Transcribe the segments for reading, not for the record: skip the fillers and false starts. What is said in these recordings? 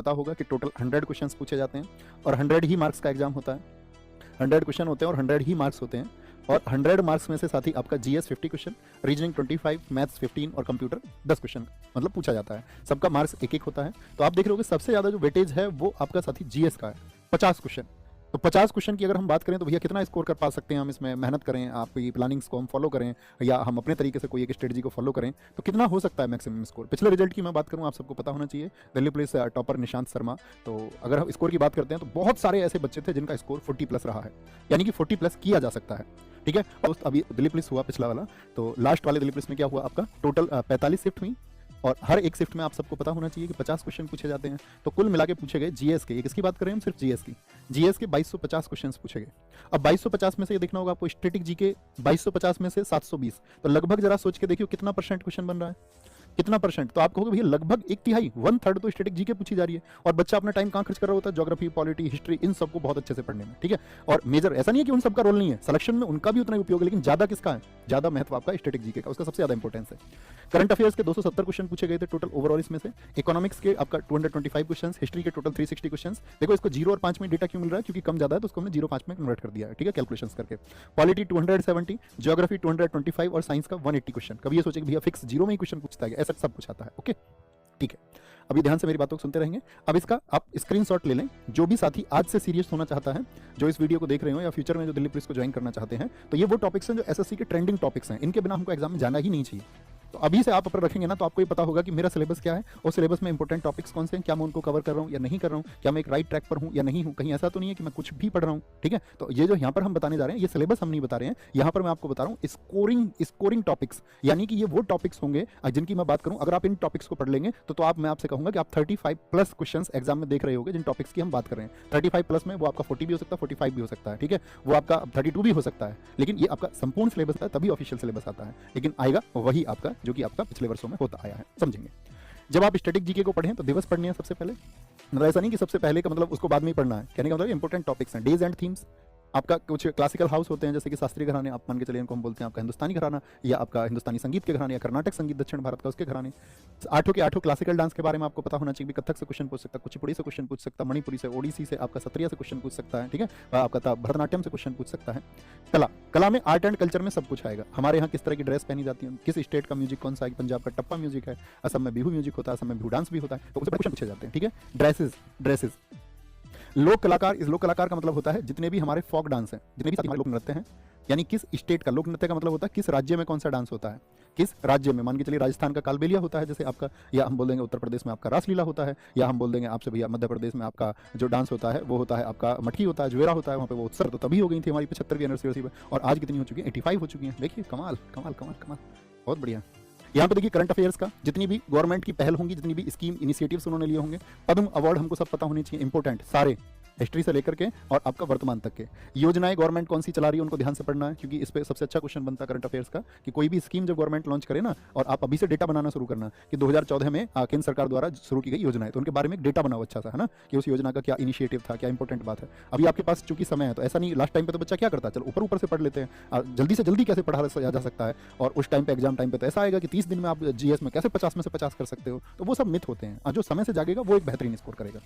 पता होगा कि टोटल 100 क्वेश्चंस पूछे जाते हैं और 100 ही मार्क्स का एग्जाम होता है। 100 क्वेश्चन होते हैं और 100 ही मार्क्स होते हैं और 100 मार्क्स में से साथ ही आपका जीएस 50 क्वेश्चन, रीजनिंग 25, मैथ्स 15 और कंप्यूटर 10 क्वेश्चन मतलब पूछा जाता है। सबका मार्क्स एक एक होता है। तो आप देख रहे हो कि सबसे ज़्यादा जो वेटेज है वो आपका साथी जीएस का है, 50 क्वेश्चन। तो 50 क्वेश्चन की अगर हम बात करें तो भैया कितना स्कोर कर पा सकते हैं हम इसमें, मेहनत करें, आपकी प्लानिंग्स को हम फॉलो करें या हम अपने तरीके से कोई एक स्ट्रेटजी को फॉलो करें तो कितना हो सकता है मैक्सिमम स्कोर। पिछले रिजल्ट की मैं बात करूं, आप सबको पता होना चाहिए, दिल्ली पुलिस टॉपर निशांत शर्मा। तो अगर हम स्कोर की बात करते हैं तो बहुत सारे ऐसे बच्चे थे जिनका स्कोर 40+ रहा है, यानी कि 40+ किया जा सकता है। ठीक है, और अभी दिल्ली पुलिस हुआ पिछला वाला, तो लास्ट वाले दिल्ली पुलिस में क्या हुआ, आपका टोटल 45 शिफ्ट हुई और हर एक शिफ्ट में आप सबको पता होना चाहिए कि 50 क्वेश्चन पूछे जाते हैं। तो कुल मिला के पूछे गए जीएस के, ये किसकी बात कर रहे हैं हम, सिर्फ जीएस की, जीएस के 2250 क्वेश्चन पूछे गए। अब 2250 में से ये देखना होगा आपको, स्टैटिक जी के 2250 में से 720, तो लगभग जरा सोच के देखियो कितना परसेंट क्वेश्चन बन रहा है, कितना परसेंट। तो आप कहोगे भैया लगभग 1/3, 1/3 तो स्टैटिक जी के पूछी जा रही है और बच्चा अपना टाइम कहाँ खर्च कर रहा होता है, ज्योग्राफी, पॉलिटी, हिस्ट्री, इन सबको बहुत अच्छे से पढ़ने में। ठीक है, और मेजर ऐसा नहीं है कि उन सबका रोल नहीं है, सिलेक्शन में उनका भी उतना ही उपयोग है, लेकिन ज्यादा किसका है, ज्यादा महत्व आपका स्टैटिक जी के का, उसका सबसे ज्यादा इंपॉर्टेंस है। करंट अफेयर्स के 270 क्वेश्चन पूछे गए थे टोटल ओवरऑल इसमें से। इकोनॉमिक्स के आपका 225 क्वेश्चन, हिस्ट्री के टोटल 360 क्वेश्चन। देखो इसको 0 और 5 में डेटा क्यों मिल रहा है, क्योंकि कम ज्यादा है तो उसको हमने 0-5 में कन्वर्ट कर दिया है। ठीक है, कैलकुलेशंस करके। पॉलिटी 270, ज्योग्राफी 225 और साइंस का 180 क्वेश्चन। कभी ये सोचे कि भैया फिक्स 0 में ही क्वेश्चन पूछता है, ऐसा सब कुछ आता है। ओके, ठीक है, अभी ध्यान से मेरी बातों को सुनते रहेंगे। अब इसका आप स्क्रीनशॉट ले लें, जो भी साथी आज से सीरियस होना चाहता है, जो इस वीडियो को देख रहे हो या फ्यूचर में जो दिल्ली पुलिस को ज्वाइन करना चाहते हैं, तो ये वो टॉपिक्स हैं जो एसएससी के ट्रेंडिंग टॉपिक्स हैं, इनके बिना हमको एग्जाम में जाना ही नहीं चाहिए। तो अभी से आप ऊपर रखेंगे ना तो आपको ये पता होगा कि मेरा सिलेबस क्या है और सिलेबस में इंपॉर्टेंट टॉपिक्स कौन से हैं, क्या मैं उनको कवर कर रहा हूँ या नहीं कर रहा हूँ, क्या मैं एक राइट ट्रैक पर हूँ या नहीं हूँ, कहीं ऐसा तो नहीं है कि मैं कुछ भी पढ़ रहा हूँ। ठीक है, तो ये जो यहाँ पर हम बताने जा रहे हैं ये सिलेबस हम नहीं बता रहे हैं, यहाँ पर मैं आपको बता रहा हूँ स्कोरिंग टॉपिक्स, यानी कि ये वो टॉपिक्स होंगे जिनकी मैं बात करूँ, अगर आप इन टॉपिक्स को पढ़ लेंगे तो आप, मैं आपसे कहूँगा कि आप 35+ क्वेश्चन एग्जाम में देख रहे होंगे जिन टॉपिक्स की हम बात कर रहे हैं। 35+ में वो आपका 40 भी हो सकता है, 45 भी हो सकता है। ठीक है, वो आपका 32 भी हो सकता है, लेकिन ये आपका संपूर्ण सिलेबस है, तभी ऑफिशियल सिलेबस आता है, लेकिन आएगा वही आपका जो कि आपका पिछले वर्षों में होता आया है। समझेंगे, जब आप स्टैटिक जीके को पढ़ें तो दिवस पढ़ने हैं सबसे पहले, मतलब ऐसा नहीं कि सबसे पहले का मतलब उसको बाद में ही पढ़ना है, कहने का मतलब इंपॉर्टेंट टॉपिक्स हैं। डेज एंड थीम्स, आपका कुछ क्लासिकल हाउस होते हैं जैसे कि शास्त्रीय घराने, आप मान के चलिए इनको हम बोलते हैं आपका हिंदुस्तानी घराना, या आपका हिंदुस्तानी संगीत के घराने, या कर्नाटक संगीत दक्षिण भारत का उसके घराने। 8 के 8 क्लासिकल डांस के बारे में आपको पता होना चाहिए, कथक से क्वेश्चन पूछ सकता है, कुचिपुड़ी से क्वेश्चन पूछ सकता है, मणिपुरी से, ओडिसी से, आपका सत्रिया से क्वेश्चन पूछ सकता है। ठीक है, आपका भरतनाट्यम से क्वेश्चन पूछ सकता है। कला में आर्ट एंड कल्चर में सब कुछ आएगा। हमारे यहाँ किस तरह की ड्रेस पहनी जाती है, किस स्टेट का म्यूजिक कौन सा है, पंजाब का टप्पा म्यूजिक है, असम में बिहू म्यूजिक होता है, असम में बिहू डांस भी होता है, तो उससे क्वेश्चन पूछे जाते हैं। ठीक है, ड्रेसेस, लोक कलाकार, इस लोक कलाकार का मतलब होता है जितने भी हमारे फोक डांस हैं, जितने भी हमारे लोक नृत्य हैं, यानी किस स्टेट का लोक नृत्य का मतलब होता है किस राज्य में कौन सा डांस होता है, किस राज्य में। मान के चलिए राजस्थान का कालबेलिया होता है जैसे आपका, या हम बोल देंगे उत्तर प्रदेश में आपका रासलीला होता है, या हम बोल देंगे आपसे भैया मध्य प्रदेश में आपका जो डांस होता है वो होता है आपका मटकी होता है, ज्वेरा होता है, वहाँ पे वो उत्सव तो तभी हो गई थी हमारी 75वीं एनिवर्सरी पे, और आज कितनी हो चुकी है, 85 हो चुकी है। देखिए कमाल कमाल कमाल कमाल, बहुत बढ़िया। यहाँ पे देखिए करंट अफेयर्स का, जितनी भी गवर्नमेंट की पहल होंगी, जितनी भी स्कीम इनिशिएटिव्स उन्होंने लिए होंगे, पद्म अवार्ड हमको सब पता होने चाहिए, इंपॉर्टेंट सारे, हिस्ट्री से लेकर के और आपका वर्तमान तक के। योजनाएं गवर्नमेंट कौन सी चला रही है उनको ध्यान से पढ़ना है, क्योंकि इस पे सबसे अच्छा क्वेश्चन बनता है करंट अफेयर्स का कि कोई भी स्कीम जब गवर्नमेंट लॉन्च करे ना, और आप अभी से डेटा बनाना शुरू करना कि 2014 में केंद्र सरकार द्वारा शुरू की गई योजना है, तो उनके बारे में एक डेटा बनाओ अच्छा सा, है ना, कि उस योजना का क्या इनिशिएटिव था, क्या इंपॉर्टेंट बात है। अभी आपके पास चूंकि समय है तो ऐसा नहीं, लास्ट टाइम पे तो बच्चा क्या करता है, चलो ऊपर से पढ़ लेते हैं, जल्दी से जल्दी कैसे पढ़ा जा सकता है, और उस टाइम पे एग्जाम टाइम पे तो ऐसा आएगा कि 30 दिन में आप जीएस में कैसे 50 में से 50 कर सकते हो, तो वो सब मिथ होते हैं। जो समय से जागेगा वो एक बेहतरीन स्कोर करेगा।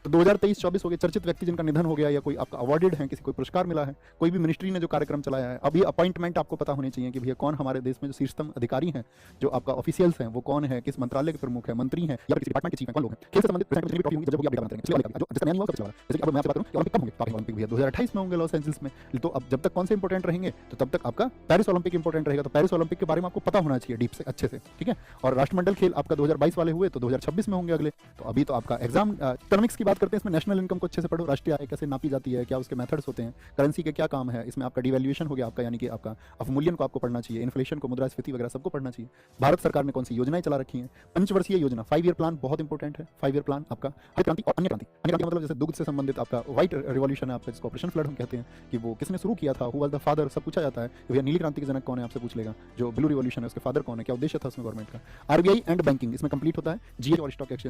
तो 2023-24 हो गया, चर्चित व्यक्ति जिनका निधन हो गया या कोई आपका अवार्डेड है, किसी कोई पुरस्कार मिला है, कोई भी मिनिस्ट्री ने जो कार्यक्रम चलाया है। अभी अपॉइंटमेंट आपको पता होनी चाहिए कि भैया कौन हमारे देश में जो शीर्षतम अधिकारी हैं, जो आपका ऑफिशियल्स हैं, वो कौन है, किस मंत्रालय के प्रमुख है, मंत्री हैं, या किसी डिपार्टमेंट के चीफ हैं, कौन लोग हैं। खेल से संबंधित जितनी भी ट्रॉफी होंगी जब भी आप बनाते हैं, जिसका नया नहीं हुआ सबसे बड़ा, जैसे कि अब मैं आपसे बात करूं कि ओलंपिक कब होंगे, तो ओलंपिक भैया 2028 में होंगे लॉस एंजल्स में। तो अब जब तक कौन से इंपॉर्टेंट रहेंगे तो तब तक आपका पेरिस ओलंपिक इंपॉर्टेंट रहेगा, तो पेरिस ओलंपिक के बारे में आपको पता होना चाहिए डीप से, अच्छे से। ठीक है, और राष्ट्रमंडल खेल आपका 2022 वाले हुए तो 2026 में होंगे अगले। तो अभी तो आपका एग्जाम, इकोनॉमिक्स की बात करते हैं, इसमें नेशनल इनकम को अच्छे से पढ़ो, राष्ट्रीय आय कैसे नापी जाती है, क्या उसके मेथड्स होते हैं, करेंसी के क्या काम है, इसमें आपका डिवैल्यूएशन हो गया आपका, यानी कि आपका अवमूल्यन को आपको पढ़ना चाहिए, इन्फ्लेशन को, मुद्रास्फीति वगैरह सबको पढ़ना चाहिए। भारत सरकार ने कौन सी योजनाएं चला रखी हैं, पंचवर्षीय योजना, 5 ईयर प्लान बहुत इंपॉर्टेंट है। 5 ईयर प्लान आपका हरित क्रांति और अन्य क्रांति, मतलब जैसे दुग्ध से संबंधित आपका व्हाइट रिवॉल्यूशन है, आपका इसको ऑपरेशन फ्लड हम कहते हैं, कि वो किसने शुरू किया था, हु वाज द फादर, सब पूछा जाता है कि भैया नीली क्रांति के जनक कौन है, आपसे पूछ लेगा। जो ब्लू रिवॉल्यूशन है उसके फादर कौन है, क्या उद्देश्य था उसमें गवर्नमेंट का। आरबीआई एंड बैंकिंग इसमें कंप्लीट होता है, जीएस और स्टॉक एक्सचेंज